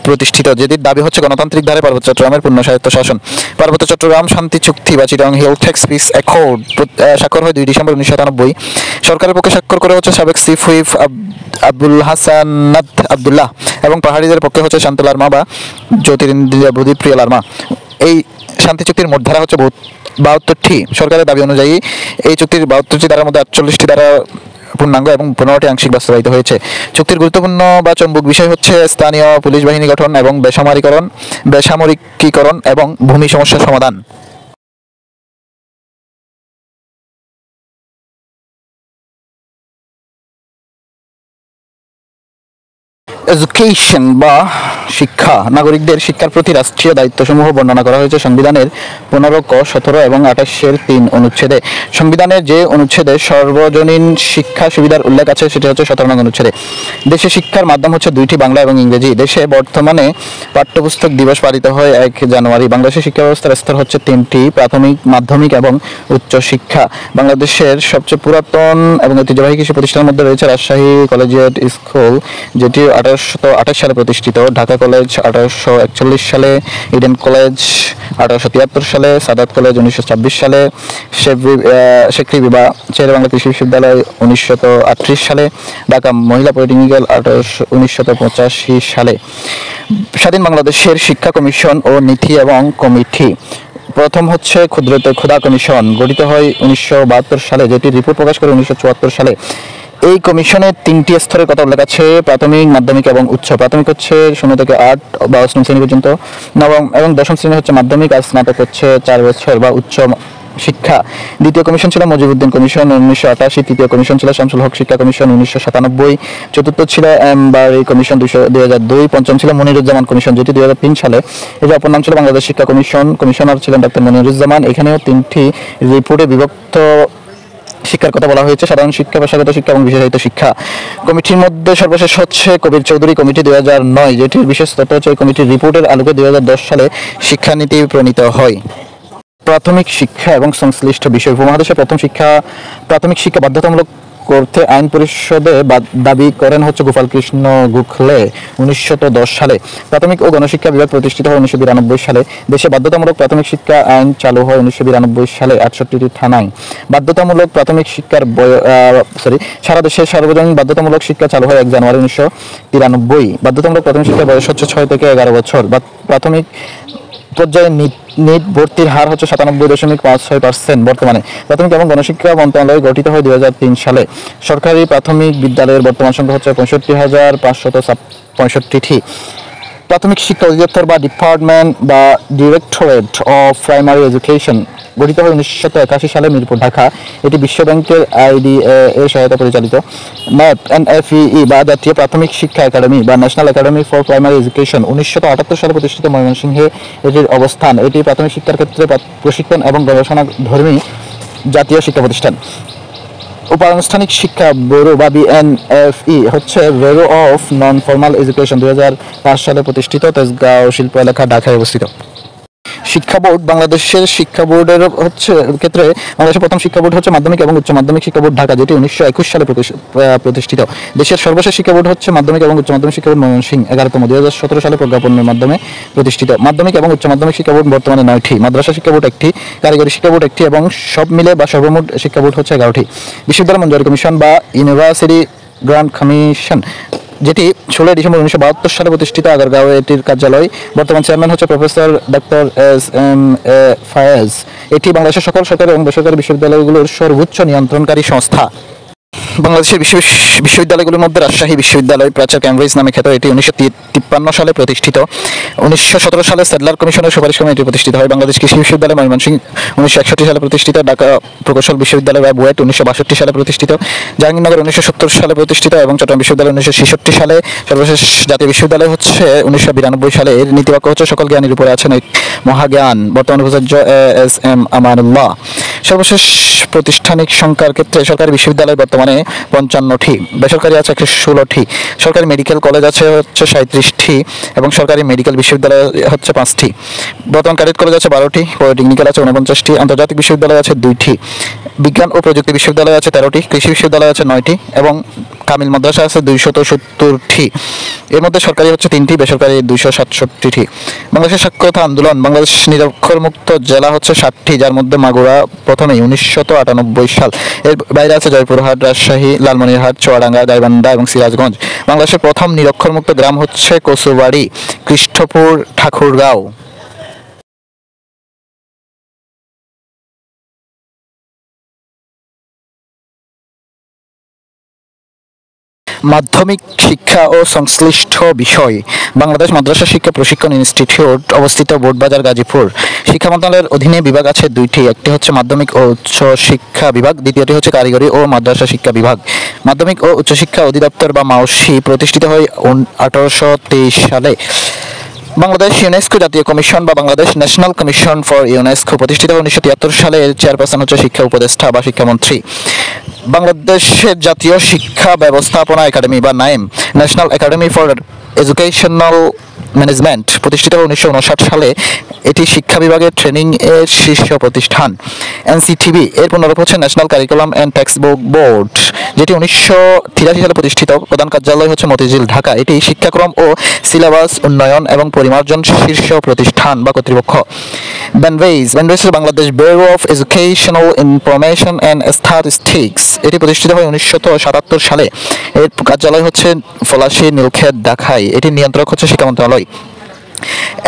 প্রতিষ্ঠিত, যেটির দাবি হচ্ছে গণতান্ত্রিক ধারে পার্বত্য চট্টগ্রামের পূর্ণ স্বায়ত্ত শাসন। পার্বত্য চট্টগ্রাম শান্তি চুক্তি বা Chittagong hill tracts peace accord স্বাক্ষর হয় 2 ডিসেম্বর 1997। সরকারের পক্ষে স্বাক্ষর করে হচ্ছে সাবেক চিফ হুইপ আব্দুল হাসানাত আবদুল্লাহ এবং পাহাড়িদের পক্ষে হচ্ছে শান্ত লারমা বা জ্যোতিপ্রিয় লারমা। এই শান্তি চুক্তির মোট ধারা হচ্ছে 72টি। সরকারের দাবি অনুযায়ী এই চুক্তির 72টি ধারার মধ্যে 48টি ধারা পূর্ণাঙ্গ এবং 15টি আংশিক বাস্তবায়িত হয়েছে। চুক্তির গুরুত্বপূর্ণ বা চৌম্বক বিষয় হচ্ছে স্থানীয় পুলিশ বাহিনী গঠন এবং বেসামরিকীকরণ এবং ভূমি সমস্যা সমাধান। এডুকেশন বা শিক্ষা, নাগরিকদের শিক্ষার প্রতি রাষ্ট্রীয় দায়িত্বসমূহ বর্ণনা করা হয়েছে সংবিধানের 15 ক, 17 এবং 28-এর 3 অনুচ্ছেদে। সংবিধানের যে অনুচ্ছেদে সর্বজনীন শিক্ষা সুবিধার উল্লেখ আছে সেটি হচ্ছে 17 নং অনুচ্ছেদে। দেশে শিক্ষার মাধ্যম হচ্ছে 2টি, বাংলা এবং ইংরেজি। দেশে বর্তমানে পাঠ্যপুস্তক দিবস পালিত হয় 1 জানুয়ারি। বাংলাদেশের শিক্ষা ব্যবস্থার স্তর হচ্ছে 3টি: প্রাথমিক, মাধ্যমিক এবং উচ্চ শিক্ষা। বাংলাদেশের সবচেয়ে পুরাতন এবং ঐতিহ্যবাহী কৃষি প্রতিষ্ঠানের মধ্যে রয়েছে রাজশাহী কলেজিয়েট স্কুল, যেটি 1828 সালে প্রতিষ্ঠিত, ঢাকা কলেজ 1841 সালে, ইডেন কলেজ 1873 সালে, সাদাত কলেজ 1926 সালে, শেখরি বিবা শেরে বাংলা কৃষি বিশ্ববিদ্যালয় 1938 সালে, ঢাকা মহিলা পলিটেকনিক্যাল 1985 সালে। স্বাধীন বাংলাদেশের শিক্ষা কমিশন ও নীতি এবং কমিটি। প্রথম হচ্ছে ক্ষুদা কমিশন, গঠিত হয় 1972 সালে, যেটি রিপোর্ট প্রকাশ করে 1974 সালে। এই কমিশনের 3টি স্তরের কথা উল্লেখ আছে: প্রাথমিক, মাধ্যমিক এবং উচ্চ। প্রাথমিক হচ্ছে 0 থেকে 8 বা 8ম শ্রেণী পর্যন্ত, নবম এবং 10ম শ্রেণী হচ্ছে মাধ্যমিক, আর স্নাতক হচ্ছে 4 বছর বা উচ্চ শিক্ষা। দ্বিতীয় কমিশন ছিল মুজিবউদ্দিন কমিশন 1988, তৃতীয় কমিশন ছিল শামসুল হক শিক্ষা কমিশন 1997, চতুর্থ ছিল এমবারি কমিশন 2002, পঞ্চম ছিল মনিরুজ্জামান কমিশন, যেটি 2003 সালে। এর অপর নাম ছিল বাংলাদেশ শিক্ষা কমিশন, কমিশনার ছিলেন ডক্টর মনিরুজ্জামান। এখানেও 3টি রিপোর্টে বিভক্ত শিক্ষার কথা বলা হয়েছে: সাধারণ শিক্ষা, পেশাগত শিক্ষা এবং বিশেষায়িত শিক্ষা। কমিটির মধ্যে সর্বশেষ হচ্ছে কবির চৌধুরী কমিটি 2009, যেটির বিশেষ তথ্য হচ্ছে এই কমিটির রিপোর্টের আলোকে 2010 সালে শিক্ষানীতি প্রণীত হয়। প্রাথমিক শিক্ষা এবং সংশ্লিষ্ট বিষয়। উপমহাদেশে প্রাথমিক শিক্ষা বাধ্যতামূলক করতে আইন পরিষদে দাবি করেন হচ্ছে গোপাল কৃষ্ণ গোখলে 1910 সালে। প্রাথমিক ও গণশিক্ষা বিভাগ প্রতিষ্ঠিত হয় 1992 সালে। দেশে বাধ্যতামূলক প্রাথমিক শিক্ষা আইন চালু হয় 1992 সালে 68টি থানায়। বাধ্যতামূলক প্রাথমিক শিক্ষার সারা দেশে সার্বজনীন বাধ্যতামূলক শিক্ষা চালু হয় 1 জানুয়ারি 1993। বাধ্যতামূলক প্রাথমিক শিক্ষার বয়স হচ্ছে 6 থেকে 11 বছর। প্রাথমিক পর্যায়ে নিট ভর্তির হার হচ্ছে 97.56% বর্তমানে। প্রাথমিক এবং গণশিক্ষা মন্ত্রণালয় গঠিত হয় 2003 সালে। সরকারি প্রাথমিক বিদ্যালয়ের বর্তমান সংখ্যা হচ্ছে 65,565টি। প্রাথমিক শিক্ষা অধিদপ্তর বা ডিপার্টমেন্ট বা ডিরেক্টরেট অফ প্রাইমারি এডুকেশন গঠিত হয় 1981 সালে, মিরপুর, ঢাকা। এটি বিশ্ব ব্যাংকের IDA এর সহায়তা পরিচালিত। NFEE বা জাতীয় প্রাথমিক শিক্ষা একাডেমি বা national academy for primary education 1978 সালে প্রতিষ্ঠিত, ময়মনসিংহে এটির অবস্থান। এটি প্রাথমিক শিক্ষার ক্ষেত্রে প্রশিক্ষণ এবং গবেষণাধর্মী জাতীয় শিক্ষা প্রতিষ্ঠান। উপানুষ্ঠানিক শিক্ষা ব্যুরো বা BNFE হচ্ছে bureau of non formal education 2005 সালে প্রতিষ্ঠিত, তেজগাঁও শিল্প এলাকা, ঢাকায় অবস্থিত। শিক্ষা বোর্ড। বাংলাদেশের শিক্ষা বোর্ডের ক্ষেত্রে বাংলাদেশের প্রথম শিক্ষা বোর্ড হচ্ছে মাধ্যমিক এবং উচ্চ মাধ্যমিক শিক্ষা বোর্ড, ঢাকা, যেটি 1921 সালে প্রতিষ্ঠিত। দেশের সর্বশেষ শিক্ষা বোর্ড হচ্ছে মাধ্যমিক এবং উচ্চ মাধ্যমিক শিক্ষা বোর্ড, ময়মনসিংহ, 11তম, 2017 সালে প্রজ্ঞাপনের মাধ্যমে প্রতিষ্ঠিত। মাধ্যমিক এবং উচ্চ মাধ্যমিক শিক্ষা বোর্ড বর্তমানে 9টি, মাদ্রাসা শিক্ষা বোর্ড 1টি, কারিগরি শিক্ষা বোর্ড 1টি এবং সব মিলে বা সর্বমোট শিক্ষা বোর্ড হচ্ছে 11টি। বিশ্ববিদ্যালয় মঞ্জুরি কমিশন বা ইউনিভার্সিটি গ্রান্ট কমিশন, যেটি 16 ডিসেম্বর 1972 সালে প্রতিষ্ঠিত, আগারগাঁও এটির কার্যালয়। বর্তমান চেয়ারম্যান হচ্ছে প্রফেসর ডক্টর SM.A. ফায়েজ। এটি বাংলাদেশের সকল সরকারি এবং বেসরকারি বিশ্ববিদ্যালয়গুলোর সর্বোচ্চ নিয়ন্ত্রণকারী সংস্থা। বাংলাদেশের বিশ্ববিদ্যালয়গুলোর মধ্যে রাজশাহী বিশ্ববিদ্যালয়, প্রাচ্য ক্যামব্রিজ নামে খ্যাত, এটি 1953 সালে প্রতিষ্ঠিত। 1917 সালে স্যাডলার কমিশনের সুপারিশক্রমে এটি প্রতিষ্ঠিত হয়। বাংলাদেশ কৃষি বিশ্ববিদ্যালয় ময়মনসিংহ 1961 সালে প্রতিষ্ঠিত। ঢাকা প্রকৌশল বিশ্ববিদ্যালয় বা বুয়েট 1962 সালে প্রতিষ্ঠিত। জাহাঙ্গীরনগর 1970 সালে প্রতিষ্ঠিত এবং চট্টগ্রাম বিশ্ববিদ্যালয় 1966 সালে। সর্বশেষ জাতীয় বিশ্ববিদ্যালয় হচ্ছে 1992 সালে। এর নীতিবাক্য হচ্ছে সকল জ্ঞানের উপরে আছেন এক মহাজ্ঞান। বর্তমান উপাচার্য SM আমানুল্লাহ। সর্বশেষ প্রাতিষ্ঠানিক সংখ্যার ক্ষেত্রে সরকারি বিশ্ববিদ্যালয় বর্তমানে 55টি, বেসরকারি আছে 116টি, সরকারি মেডিকেল কলেজ আছে হচ্ছে 37টি এবং সরকারি মেডিকেল বিশ্ববিদ্যালয় হচ্ছে 5টি। বর্তমান ক্যাডেট কলেজ আছে 12টি, পলিটেকনিক্যাল আছে 49টি, আন্তর্জাতিক বিশ্ববিদ্যালয় আছে 2টি, বিজ্ঞান ও প্রযুক্তি বিশ্ববিদ্যালয় আছে 13টি, কৃষি বিশ্ববিদ্যালয় আছে 9টি এবং কামিল মাদ্রাসা আছে 270টি। এর মধ্যে সরকারি হচ্ছে 3টি, বেসরকারি 267টি। বাংলাদেশের সাক্ষরতা আন্দোলন। বাংলাদেশ নিরক্ষরমুক্ত জেলা হচ্ছে 60টি, যার মধ্যে মাগুরা প্রথমেই 1998 সাল। এর বাইরে আছে জয়পুরহাট, রাজশাহী, লালমনিরহাট, চুয়াডাঙ্গা, গাইবান্ধা এবং সিরাজগঞ্জ। বাংলাদেশের প্রথম নিরক্ষরমুক্ত গ্রাম হচ্ছে কচুবাড়ি, কৃষ্ণপুর, ঠাকুরগাঁও। মাধ্যমিক শিক্ষা ও সংশ্লিষ্ট বিষয়। বাংলাদেশ মাদ্রাসা শিক্ষা প্রশিক্ষণ ইনস্টিটিউট অবস্থিত বোটবাজার, গাজীপুর। শিক্ষা মন্ত্রণালয়ের অধীনে বিভাগ আছে দুইটি, একটি হচ্ছে মাধ্যমিক ও উচ্চ শিক্ষা বিভাগ, দ্বিতীয়টি হচ্ছে কারিগরি ও মাদ্রাসা শিক্ষা বিভাগ। মাধ্যমিক ও উচ্চশিক্ষা অধিদপ্তর বা মাউসি প্রতিষ্ঠিত হয় 1823 সালে। বাংলাদেশ ইউনেস্কো জাতীয় কমিশন বা Bangladesh national commission for UNESCO প্রতিষ্ঠিত হয় 1973 সালে। এর চেয়ারপারসন হচ্ছে শিক্ষা উপদেষ্টা বা শিক্ষামন্ত্রী। বাংলাদেশের জাতীয় শিক্ষা ব্যবস্থাপনা একাডেমি বা Naim, national academy for educational management প্রতিষ্ঠিত হয় 1959 সালে। এটি শিক্ষা বিভাগের ট্রেনিং এর শীর্ষ প্রতিষ্ঠান। এনসিটিবি এর পুনরূপ হচ্ছে national curriculum and text book board, যেটি 1983 সালে প্রতিষ্ঠিত। প্রধান কার্যালয় হচ্ছে মতিঝিল, ঢাকা। এটি শিক্ষাক্রম ও সিলেবাস উন্নয়ন এবং পরিমার্জন শীর্ষ প্রতিষ্ঠান বা কর্তৃপক্ষ। BANBEIS Bangladesh Bureau of Educational Information and Statistics, এটি প্রতিষ্ঠিত হয় 1977 সালে। এর কার্যালয় হচ্ছে ফলাশী, নীলক্ষেত, ঢাকায়। এটির নিয়ন্ত্রক হচ্ছে শিক্ষা মন্ত্রণালয়।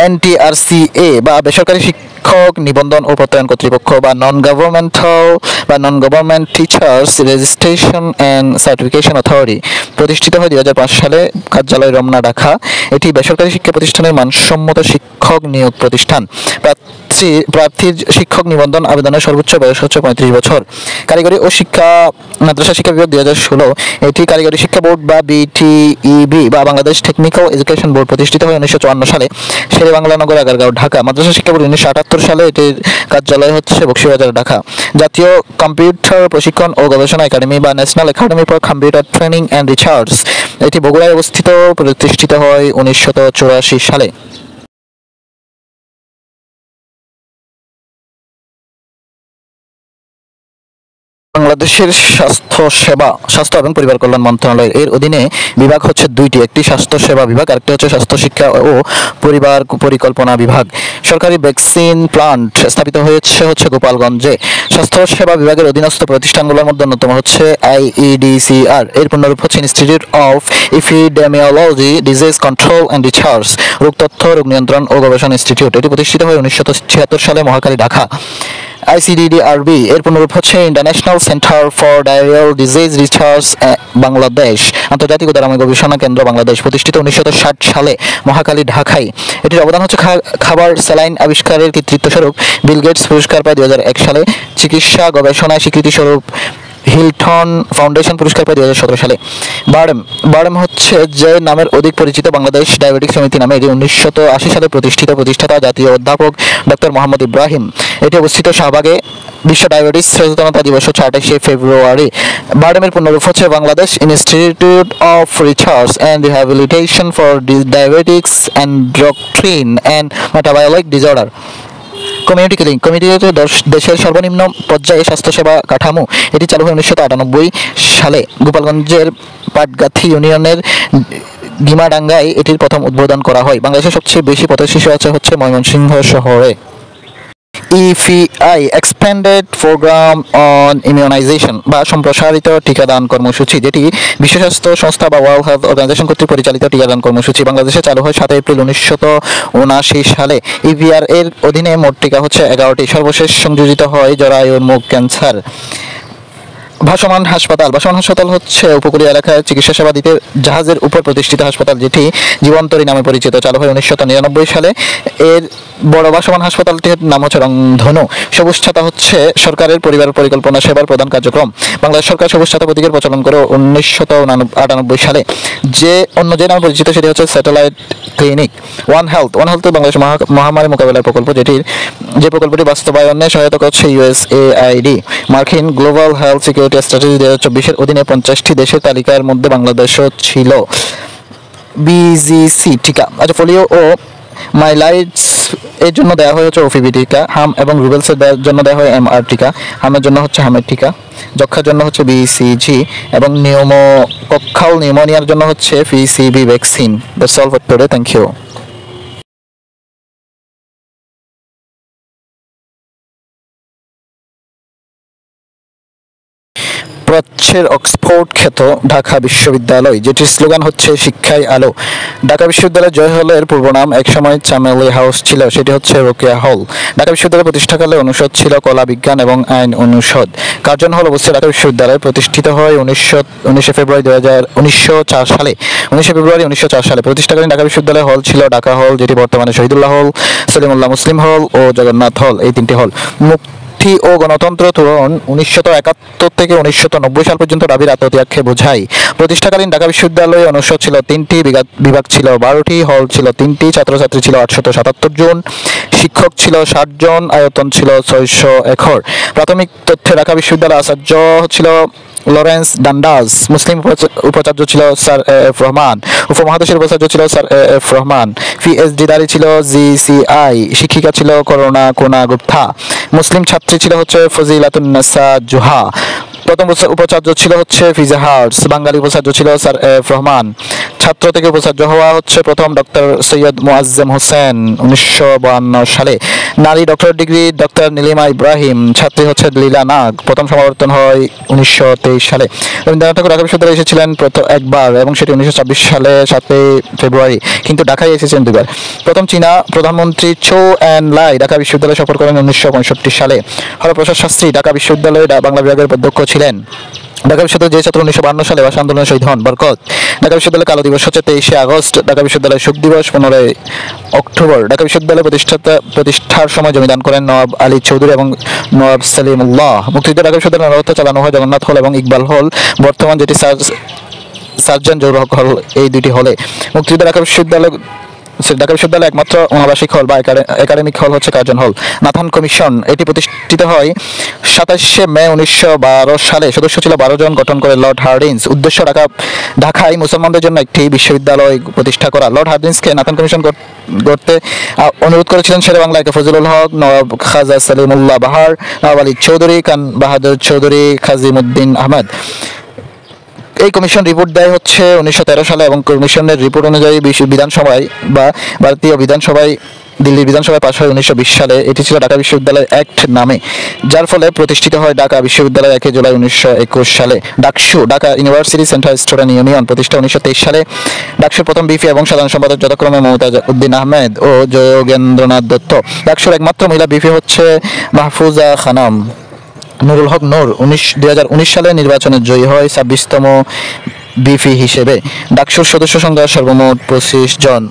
এনটিআরসিএ বা বেসরকারি শিক্ষক নিবন্ধন ও প্রত্যয়ন কর্তৃপক্ষ বা non government teachers registration and certification authority প্রতিষ্ঠিত হয় 2005 সালে। কার্যালয় রমনা, ঢাকা। এটি বেসরকারি শিক্ষা প্রতিষ্ঠানের মানসম্মত শিক্ষক নিয়োগ প্রতিষ্ঠান। প্রার্থীর শিক্ষক নিবন্ধন আবেদনের সর্বোচ্চ বয়স হচ্ছে 35 বছর। কারিগরি ও মাদ্রাসা শিক্ষা বিভাগ 2016। এটি কারিগরি শিক্ষা বোর্ড বা বিটিইবি বা বাংলাদেশ টেকনিক্যাল এডুকেশন বোর্ড প্রতিষ্ঠিত হয় 1954 সালে। শেরে বাংলা নগর, আগারগাঁও, ঢাকা। মাদ্রাসা শিক্ষা বোর্ড 1978 সালে। এটির কার্যালয় হচ্ছে বকশীবাজার, ঢাকা। জাতীয় কম্পিউটার প্রশিক্ষণ ও গবেষণা একাডেমি বা national academy for computer training and research, এটি বগুড়ায় অবস্থিত, প্রতিষ্ঠিত হয় 1984 সালে। বাংলাদেশের স্বাস্থ্য এবং পরিবার কল্যাণ মন্ত্রণালয় এর অধীনে বিভাগ হচ্ছে দুইটি, একটি স্বাস্থ্য সেবা বিভাগ, আরেকটি হচ্ছে স্বাস্থ্য শিক্ষা ও পরিবার পরিকল্পনা বিভাগ। সরকারি ভ্যাকসিন প্লান্ট স্থাপিত হচ্ছে গোপালগঞ্জে। স্বাস্থ্য সেবা বিভাগের অধীনস্থ প্রতিষ্ঠানগুলোর মধ্যে অন্যতম হচ্ছে আইইডিসিআর, এর পুনরূপ হচ্ছে institute of epidemiology, disease control and research, রোগ তথ্য, রোগ নিয়ন্ত্রণ ও গবেষণা ইনস্টিটিউট। এটি প্রতিষ্ঠিত হয় 1976 সালে, মহাখালী, ঢাকা। আইসিডিডিআরবি এর পুনরূপ হচ্ছে International Centre for Diarrhoeal Disease Research Bangladesh, আন্তর্জাতিক উদারময় গবেষণা কেন্দ্র বাংলাদেশ, প্রতিষ্ঠিত 1960 সালে, মহাখালী, ঢাকায়। এটির অবদান হচ্ছে খাবার স্যালাইন আবিষ্কারের কৃতিত্ব স্বরূপ বিল গেটস পুরস্কার পায় 2001 সালে। চিকিৎসা গবেষণায় স্বীকৃতি স্বরূপ হিলটন ফাউন্ডেশন পুরস্কার পায় 2017 সালে। বারডেম হচ্ছে যে নামের অধিক পরিচিত বাংলাদেশ ডায়াবেটিক সমিতি নামে। এটি 1980 সালে প্রতিষ্ঠাতা জাতীয় অধ্যাপক ডক্টর মোহাম্মদ ইব্রাহিম। এটি অবস্থিত শাহবাগে। বিশ্ব ডায়াবেটিস সচেতনতা দিবস হচ্ছে 28 ফেব্রুয়ারি। বারডেমের পুনরূপ হচ্ছে Bangladesh institute of research and rehabilitation for diabetics, endocrine and metabolic disorder. Community clinic কমিটিতে দেশের সর্বনিম্ন পর্যায়ে স্বাস্থ্যসেবা কাঠামো, এটি চালু হয় 1998 সালে। গোপালগঞ্জের পাটগাথি ইউনিয়নের গিমাডাঙ্গায় এটির প্রথম উদ্বোধন করা হয়। বাংলাদেশের সবচেয়ে বেশি পথের শিশু আছে হচ্ছে ময়মনসিংহ শহরে। EPI expanded programme on immunisation বা সম্প্রসারিত টিকাদান কর্মসূচি, যেটি বিশ্ব স্বাস্থ্য সংস্থা বা ওয়ার্ল্ড হেলথ অর্গানাইজেশন কর্তৃক পরিচালিত টিকাদান কর্মসূচি। বাংলাদেশে চালু হয় 7 এপ্রিল 1979 সালে। ইপিআর এর অধীনে মোট টিকা হচ্ছে 11টি। সর্বশেষ সংযোজিত হয় জরায়ুর মুখ ক্যান্সার। ভাসমান হাসপাতাল হচ্ছে উপকূলীয় এলাকায় চিকিৎসা সেবা দিতে জাহাজের উপর প্রতিষ্ঠিত হাসপাতাল, যেটি জীবন্তরী নামে পরিচিত। চালু হয় 1999 সালে। এর বড় ভাসমান হাসপাতালটির নাম হচ্ছে রংধনু। সবুজ ছাতা হচ্ছে সরকারের পরিবার পরিকল্পনা সেবার প্রধান কার্যক্রম। বাংলাদেশ সরকার সবুজ ছাতা প্রতীকের প্রচলন করে 1998 সালে। যে নামে পরিচিত সেটি হচ্ছে satellite clinic. One health Bangladesh মহামারী মোকাবিলার প্রকল্প, যে প্রকল্পটি বাস্তবায়নে সহায়তা করছে ইউএসএআইডি। মার্কিন গ্লোবাল হেলথ সিকিউরিটি স্ট্র্যাটেজি 2024 এর অধীনে 50টি দেশের তালিকার মধ্যে বাংলাদেশও ছিল। বিজিসি টিকা, পোলিও ও মাইলাইটস এর জন্য দেওয়া হয় হচ্ছে ওপিভি টিকা। হাম এবং রুবেলসের জন্য দেওয়া হয় এমআর টিকা। হামের জন্য হচ্ছে হামের টিকা। যক্ষার জন্য হচ্ছে বিসিজি এবং নিউমোকক্কাল নিউমোনিয়ার জন্য হচ্ছে PCV vaccine. That's all for today. Thank you. প্রাচ্যের অক্সফোর্ড খ্যাত ঢাকা বিশ্ববিদ্যালয়, যেটির স্লোগান হচ্ছে শিক্ষাই আলো। ঢাকা বিশ্ববিদ্যালয় জয় হলের পূর্ব নাম একসময় চামেলি হাউস ছিল, সেটি হচ্ছে রোকেয়া হল। ঢাকা বিশ্ববিদ্যালয় প্রতিষ্ঠাকালে অনুষদ ছিল কলা বিজ্ঞান এবং আইন অনুষদ। কার্জন হল অবস্থিত ঢাকা বিশ্ববিদ্যালয় প্রতিষ্ঠিত হয় 19 ফেব্রুয়ারি 1904 সালে। 19 ফেব্রুয়ারি 1904 সালে প্রতিষ্ঠাকালীন ঢাকা বিশ্ববিদ্যালয় হল ছিল ঢাকা হল, যেটি বর্তমানে শহীদুল্লাহ হল, সলিমুল্লাহ মুসলিম হল ও জগন্নাথ হল, এই তিনটি হল। মুক্তি ও গণতন্ত্র তরুণ 1971 থেকে 1990 সাল পর্যন্ত দাবির আত্মত্যাগকে বোঝায়। প্রতিষ্ঠাকালীন ঢাকা বিশ্ববিদ্যালয়ে অনুষদ ছিল 3টি, বিভাগ ছিল 12টি, হল ছিল 3টি, ছাত্রছাত্রী ছিল 877 জন, শিক্ষক ছিল 60 জন, আয়তন ছিল 600 একর। প্রাথমিক তথ্যে ঢাকা বিশ্ববিদ্যালয় আচার্য ছিল লরেন্স ডান্ডাস, মুসলিম উপাচার্য ছিল স্যার এফ রহমান, উপমহাদেশের উপাচার্য ছিল স্যার এফ রহমান, পিএইচডিধারী ছিল জিসিআই, শিক্ষিকা ছিল করুণা কোনা গুপ্তা, মুসলিম ছাত্রী ছিল হচ্ছে ফজিলাতুন্নেসা জুহা, প্রথম উপাচার্য ছিল হচ্ছে ফিজা হার্টস, বাঙালি উপাচার্য ছিল স্যার এফ রহমান। ছাত্র থেকে উপাচার্য হওয়া হচ্ছে প্রথম ডক্টর সৈয়দ মুআজ্জেম হোসেন 1952 সালে। নারী doctor degree doctor Nilima Ibrahim, ছাত্রী হচ্ছে লীলা নাগ। প্রথম সমাবর্তন হয় 1923 সালে। রবীন্দ্রনাথ ঠাকুর ঢাকা বিশ্ববিদ্যালয়ে এসেছিলেন একবার, এবং সেটি 1926 সালে 7 ফেব্রুয়ারি, কিন্তু ঢাকায় এসেছেন দুবার। প্রথম চীনা প্রধানমন্ত্রী চৌ অ্যান লাই ঢাকা বিশ্ববিদ্যালয় সফর করেন 1965 সালে। হরপ্রসাদ শাস্ত্রী ঢাকা বিশ্ববিদ্যালয়ে বাংলা বিভাগের অধ্যক্ষ ছিলেন। ঢাকা বিশ্ববিদ্যালয় যে ছাত্র 1952 সালে ভাষা আন্দোলনে শহীদ হন বরকত। ঢাকা বিশ্ববিদ্যালয় কালো দিবস হচ্ছে 23 আগস্ট। ঢাকা বিশ্ববিদ্যালয় শোক দিবস 15 অক্টোবর। ঢাকা বিশ্ববিদ্যালয় প্রতিষ্ঠার সময় জমিদান করেন নওয়াব আলী চৌধুরী এবং নওয়াব সালিমুল্লাহ। মুক্তিযুদ্ধ ঢাকা বিশ্ববিদ্যালয় মেরামতে চালানো হয় জগন্নাথ হল এবং ইকবাল হল, বর্তমান যেটি সার্জন জহুর হক হল, এই দুটি হলে। মুক্তিযুদ্ধ ঢাকা বিশ্ববিদ্যালয় একমাত্র অনাবাসিক হল বা একাডেমিক হল হচ্ছে কার্জন হল। নাথান কমিশন, এটি প্রতিষ্ঠিত হয় 27 মে 1912 সালে। সদস্য ছিল 12 জন, গঠন করে লর্ড হার্ডিন্স। উদ্দেশ্য ঢাকায় মুসলমানদের জন্য একটি বিশ্ববিদ্যালয় প্রতিষ্ঠা করা। লর্ড হার্ডিন্সকে নাথান কমিশন করতে অনুরোধ করেছিলেন শেরে বাংলা একে ফজলুল হক, নওয়াব খাজা সালিমুল্লাহ বাহার, নওয়াব আলী চৌধুরী, খান বাহাদুর চৌধুরী, খাজিমুদ্দিন আহমদ। এই কমিশন রিপোর্ট দেয় হচ্ছে 1913 সালে, এবং কমিশনের রিপোর্ট অনুযায়ী বিধানসভায় বা ভারতীয় বিধানসভায় দিল্লির বিধানসভায় পাশ হয় 1920 সালে। এটি ছিল ঢাকা বিশ্ববিদ্যালয় অ্যাক্ট নামে, যার ফলে প্রতিষ্ঠিত হয় ঢাকা বিশ্ববিদ্যালয় 1 জুলাই 1921 সালে। DUCSU Dhaka university central student union প্রতিষ্ঠা 1923 সালে। ডাকসুর প্রথম বিপি এবং সাধারণ সম্পাদক যথাক্রমে মমতাজ উদ্দিন আহমেদ ও যোগেন্দ্রনাথ দত্ত। ডাকসুর একমাত্র মহিলা বিপি হচ্ছে মাহফুজা খানম। নুরুল হক নূর 2019 সালে নির্বাচনে জয়ী হয় 26তম বিপি হিসেবে। ডাকসুর সদস্য সংখ্যা সর্বমোট 25 জন।